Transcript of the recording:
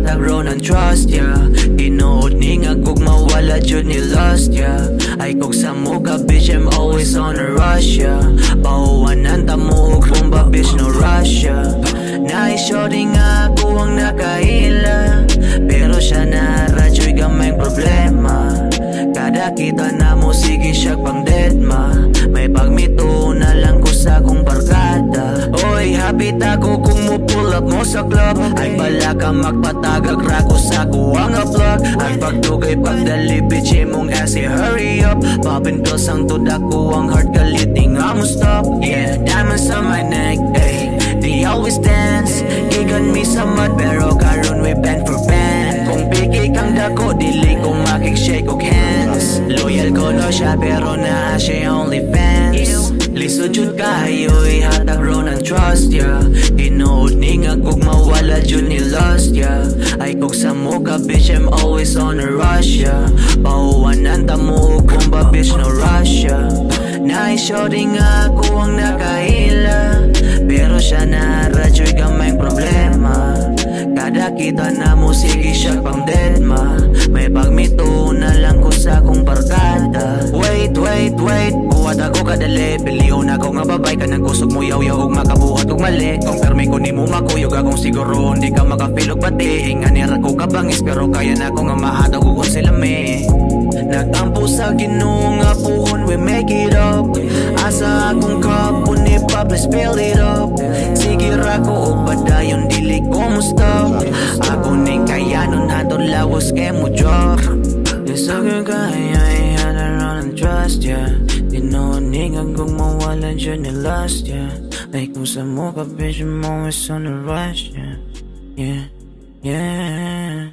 hatag ron ang trust, yeah. Tinuod ni nga kog mawala jud ni lost, yeah. Ay kog sa muka bitch, I'm always on a rush, yeah. Pauwanan ta mo og bomba bitch, no rush, yeah. Nai-shorty nga ako ang nakaila, pero siya na radyo'y gamayng problema. Kada kita na mo sige siya pang deadma. May pagmito na lang ko sa kong barkada. Oy, hapit ako kung mo pull up mo sa club. Ay bala ka magpatagag rako sa kuwang vlog. At pagdugay pagdali bitch mong asi hurry up. Poppin pills ang tuda ko ang heart galit nga mo stop. Yeah, diamonds on my neck, ay they always dance. Gigan me sa mud pero karon we band for band. Kung piki kang dako dili ko makik-shake og hands. Loyal ko no siya pero na siya only fans. Lisod jud kayo'y hatag ron ang trust, yeah. Tinuod ni nga kog mawala jud ni lost, yeah. Ay kog sa muka bitch, I'm always on a rush, yeah. Pauwanan ta mo og bomba bitch, no rush, yeah. Nai-shorty nga ako ang nakaila, pero siya na radyo'y gamayng problema. Kada kita na mo sige siya pang deadma. May pagmito na lang ko sa kong barkada. Wait, buhat ako kadali. Piliyon ako nga babay ka nang kusog mo yaw-yaw og makabuhat og mali. Kung permi ko ni mo makuyog akong siguro hindi ka makafeel og bati. Hinganira ko kabangis pero kaya na ko nga mahatag og sila me. Nagtampo sa Ginoo nga puhon we make it up. Asa akong cup ni pop let's spill it up. Sige ra ko og padayon dili ko mo stop. Ako ning kaya nun hatod lawas kay mo jar. Isagay kaya hana ron ang trust, yeah. Tinuod ni nga kung mawala dyan ni lost, yeah. Ay kung sa mukha bitch I'm always on a rush, yeah. Yeah, yeah.